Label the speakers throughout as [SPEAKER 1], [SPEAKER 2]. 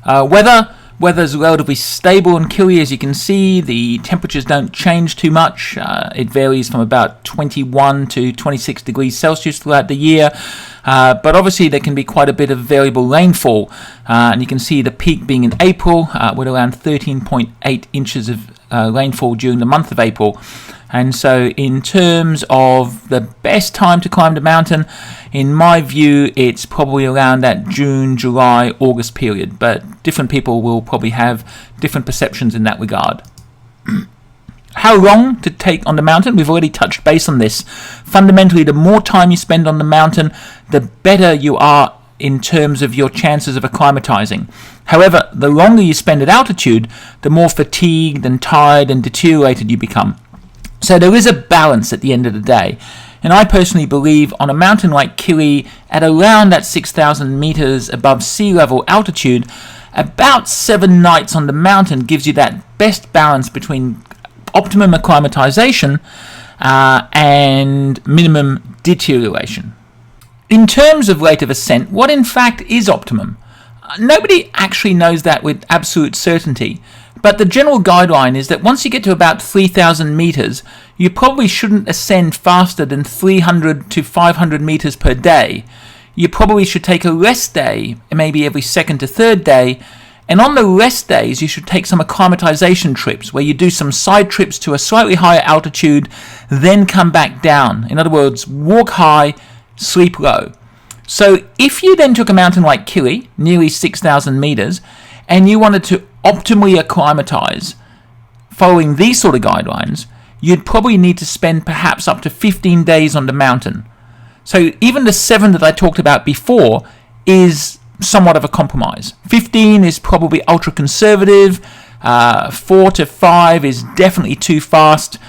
[SPEAKER 1] Weather's relatively stable in Kili, as you can see. The temperatures don't change too much. It varies from about 21 to 26 degrees Celsius throughout the year. But obviously there can be quite a bit of variable rainfall. And you can see the peak being in April with around 13.8 inches of rainfall during the month of April. And so in terms of the best time to climb the mountain, in my view, it's probably around that June, July, August period. But different people will probably have different perceptions in that regard. How long to take on the mountain? We've already touched base on this. Fundamentally, the more time you spend on the mountain, the better you are in terms of your chances of acclimatizing. However, the longer you spend at altitude, the more fatigued and tired and deteriorated you become. So there is a balance at the end of the day. And I personally believe on a mountain like Kili, at around that 6,000 meters above sea level altitude, about 7 nights on the mountain gives you that best balance between optimum acclimatization and minimum deterioration. In terms of rate of ascent, what in fact is optimum? Nobody actually knows that with absolute certainty. But the general guideline is that once you get to about 3,000 meters, you probably shouldn't ascend faster than 300 to 500 meters per day. You probably should take a rest day, maybe every second to third day. And on the rest days, you should take some acclimatization trips where you do some side trips to a slightly higher altitude, then come back down. In other words, walk high, sleep low. So if you then took a mountain like Kili, nearly 6,000 meters, and you wanted to optimally acclimatize following these sort of guidelines, you'd probably need to spend perhaps up to 15 days on the mountain. So even the 7 that I talked about before is somewhat of a compromise. 15 is probably ultra conservative. 4 to 5 is definitely too fast.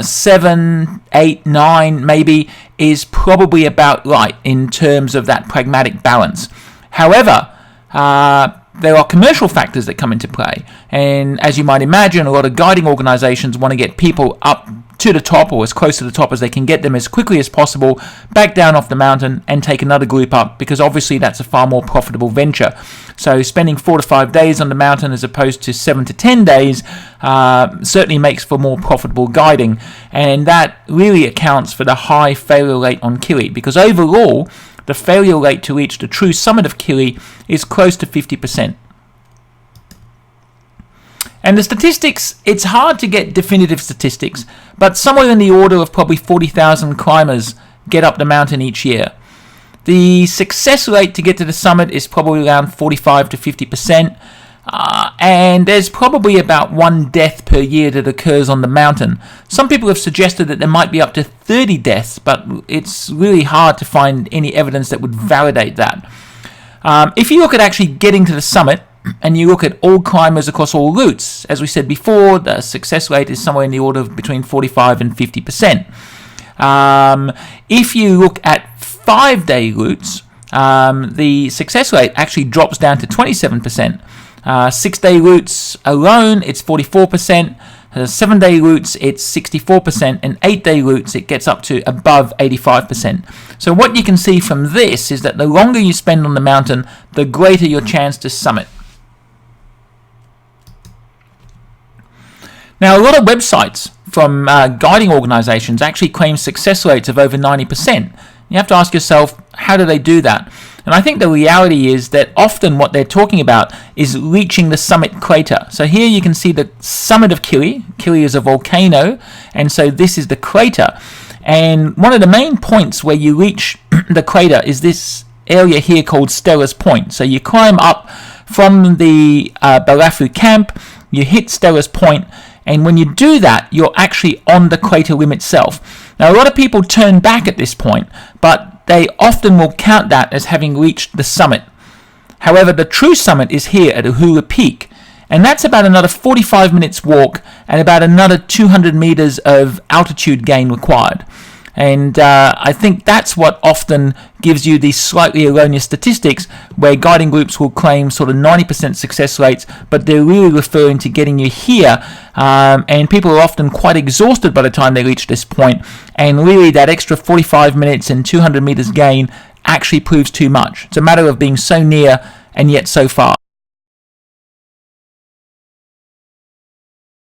[SPEAKER 1] 7, 8, 9 maybe is probably about right in terms of that pragmatic balance. However, there are commercial factors that come into play, and as you might imagine, a lot of guiding organizations want to get people up to the top or as close to the top as they can get them as quickly as possible, back down off the mountain and take another group up, because obviously that's a far more profitable venture. So spending 4 to 5 days on the mountain as opposed to 7 to 10 days certainly makes for more profitable guiding, and that really accounts for the high failure rate on Kili, because overall the failure rate to reach the true summit of Kili is close to 50%. And the statistics, it's hard to get definitive statistics, but somewhere in the order of probably 40,000 climbers get up the mountain each year. The success rate to get to the summit is probably around 45 to 50%, and there's probably about 1 death per year that occurs on the mountain. Some people have suggested that there might be up to 30 deaths, but it's really hard to find any evidence that would validate that. If you look at actually getting to the summit, and you look at all climbers across all routes, as we said before, the success rate is somewhere in the order of between 45 and 50%. If you look at 5-day routes, the success rate actually drops down to 27%. 6-day routes alone, it's 44%. 7-day routes, it's 64%, and 8-day routes, it gets up to above 85%. So what you can see from this is that the longer you spend on the mountain, the greater your chance to summit. Now, a lot of websites from guiding organizations actually claim success rates of over 90%. You have to ask yourself, how do they do that? And I think the reality is that often what they're talking about is reaching the summit crater. So here you can see the summit of Kili. Kili is a volcano, and so this is the crater. And one of the main points where you reach the crater is this area here called Stella's Point. So you climb up from the Barafu camp, you hit Stella's Point, and when you do that, you're actually on the crater rim itself. Now, a lot of people turn back at this point, but they often will count that as having reached the summit. However, the true summit is here at Uhura Peak, and that's about another 45 minutes walk and about another 200 meters of altitude gain required. And I think that's what often gives you these slightly erroneous statistics where guiding groups will claim sort of 90% success rates, but they're really referring to getting you here. And people are often quite exhausted by the time they reach this point. And really that extra 45 minutes and 200 meters gain actually proves too much. It's a matter of being so near and yet so far.